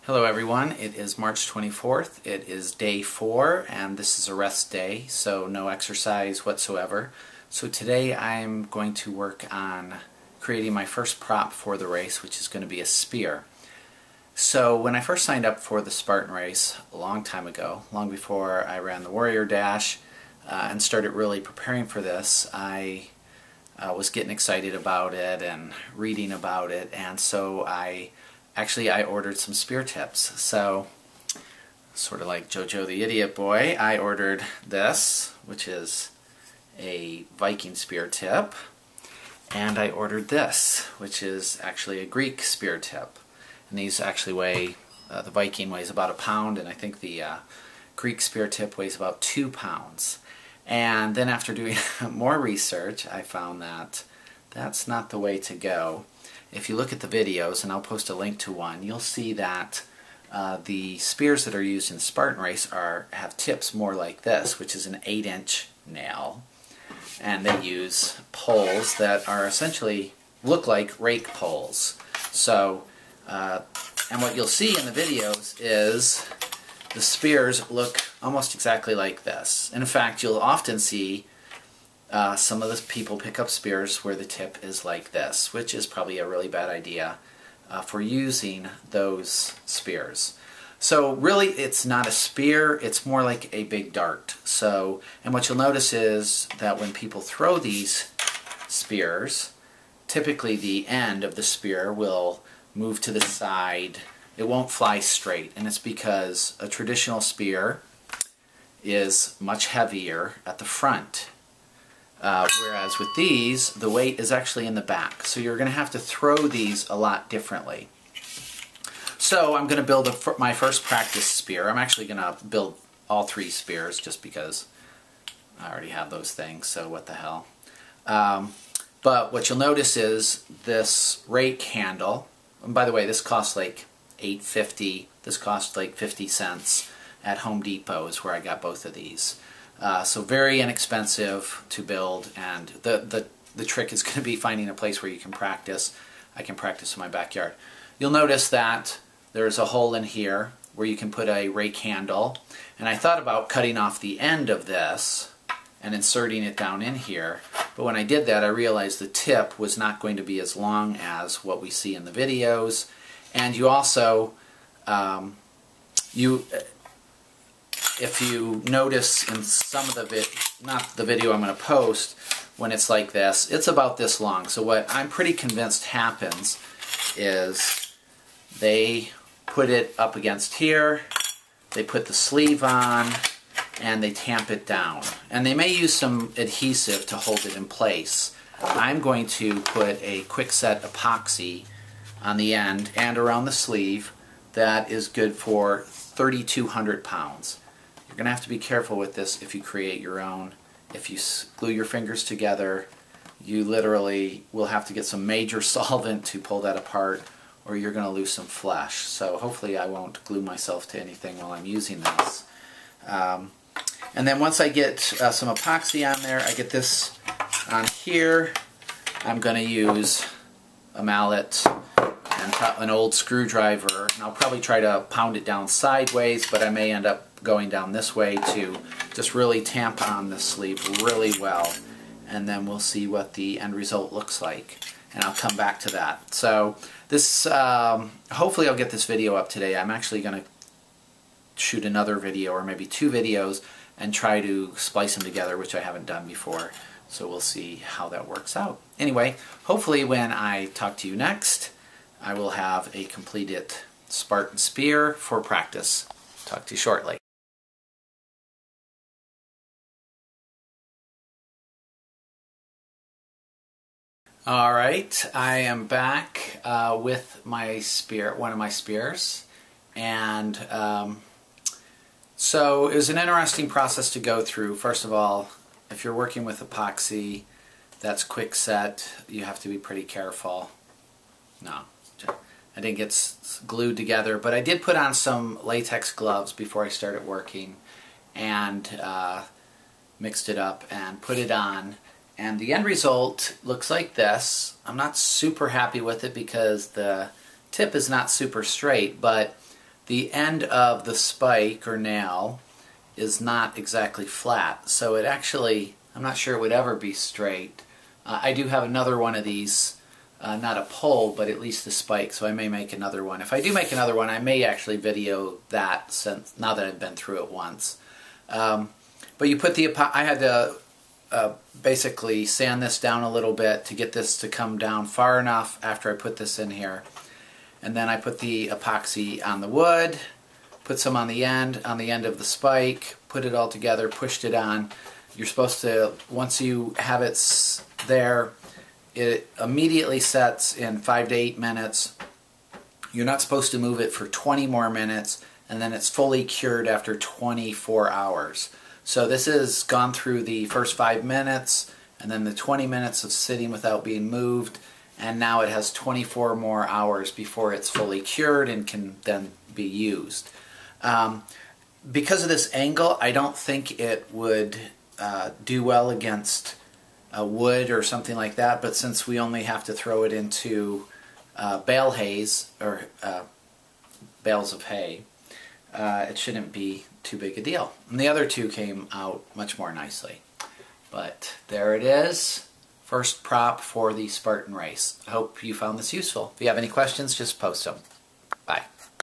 Hello everyone, it is March 24th, it is day 4 and this is a rest day, so no exercise whatsoever. So today I'm going to work on creating my first prop for the race, which is going to be a spear. So when I first signed up for the Spartan Race a long time ago, long before I ran the Warrior Dash and started really preparing for this, I was getting excited about it and reading about it, and so I ordered some spear tips. So, sort of like JoJo the Idiot Boy, I ordered this, which is a Viking spear tip, and I ordered this, which is actually a Greek spear tip. And these actually weigh, the Viking weighs about 1 pound, and I think the Greek spear tip weighs about 2 pounds. And then after doing more research, I found that that's not the way to go. If you look at the videos, and I'll post a link to one, you'll see that the spears that are used in Spartan Race have tips more like this, which is an 8-inch nail. And they use poles that are essentially look like rake poles. So, and what you'll see in the videos is the spears look almost exactly like this. And in fact, you'll often see some of the people pick up spears where the tip is like this, which is probably a really bad idea for using those spears. So really it's not a spear, it's more like a big dart. So, and what you'll notice is that when people throw these spears, typically the end of the spear will move to the side. It won't fly straight, and it's because a traditional spear is much heavier at the front. Whereas with these, the weight is actually in the back. So you're going to have to throw these a lot differently. So I'm going to build my first practice spear. I'm actually going to build all 3 spears just because I already have those things, so what the hell. But what you'll notice is this rake handle, and by the way, this costs like $8.50. This cost like 50 cents at Home Depot is where I got both of these. So very inexpensive to build, and the trick is going to be finding a place where you can practice. I can practice in my backyard. You'll notice that there's a hole in here where you can put a rake handle, and I thought about cutting off the end of this and inserting it down in here, but when I did that I realized the tip was not going to be as long as what we see in the videos. And you also if you notice in some of the not the video I'm going to post, when it's like this, it's about this long. So what I'm pretty convinced happens is they put it up against here, they put the sleeve on, and they tamp it down. And they may use some adhesive to hold it in place. I'm going to put a quick-set epoxy on the end and around the sleeve that is good for 3,200 pounds. You're going to have to be careful with this if you create your own. If you glue your fingers together, you literally will have to get some major solvent to pull that apart, or you're going to lose some flesh. So hopefully I won't glue myself to anything while I'm using this. And then once I get some epoxy on there, I get this on here. I'm going to use a mallet and an old screwdriver, and I'll probably try to pound it down sideways, but I may end up going down this way to just really tamp on the sleeve really well, and then we'll see what the end result looks like, and I'll come back to that. So this, hopefully I'll get this video up today. I'm actually going to shoot another video, or maybe 2 videos, and try to splice them together, which I haven't done before. So we'll see how that works out. Anyway, hopefully when I talk to you next, I will have a completed Spartan spear for practice. Talk to you shortly. Alright, I am back with my spear, one of my spears, and so it was an interesting process to go through. First of all, if you're working with epoxy that's quick set, you have to be pretty careful. No, I didn't get glued together, but I did put on some latex gloves before I started working, and mixed it up and put it on. And the end result looks like this. I'm not super happy with it because the tip is not super straight, but the end of the spike or nail is not exactly flat, so it actually, I'm not sure it would ever be straight. I do have another one of these, not a pole, but at least a spike, so I may make another one. If I do make another one, I may actually video that, since now that I've been through it once. But you put the, I had to basically sand this down a little bit to get this to come down far enough after I put this in here. And then I put the epoxy on the wood, put some on the end of the spike, put it all together, pushed it on. You're supposed to, once you have it there, it immediately sets in 5 to 8 minutes. You're not supposed to move it for 20 more minutes, and then it's fully cured after 24 hours. So this has gone through the first 5 minutes, and then the 20 minutes of sitting without being moved, and now it has 24 more hours before it's fully cured and can then be used. Because of this angle, I don't think it would do well against wood or something like that, but since we only have to throw it into bale hays, or bales of hay, it shouldn't be too big a deal. And the other two came out much more nicely. But there it is. First prop for the Spartan Race. I hope you found this useful. If you have any questions, just post them. Bye.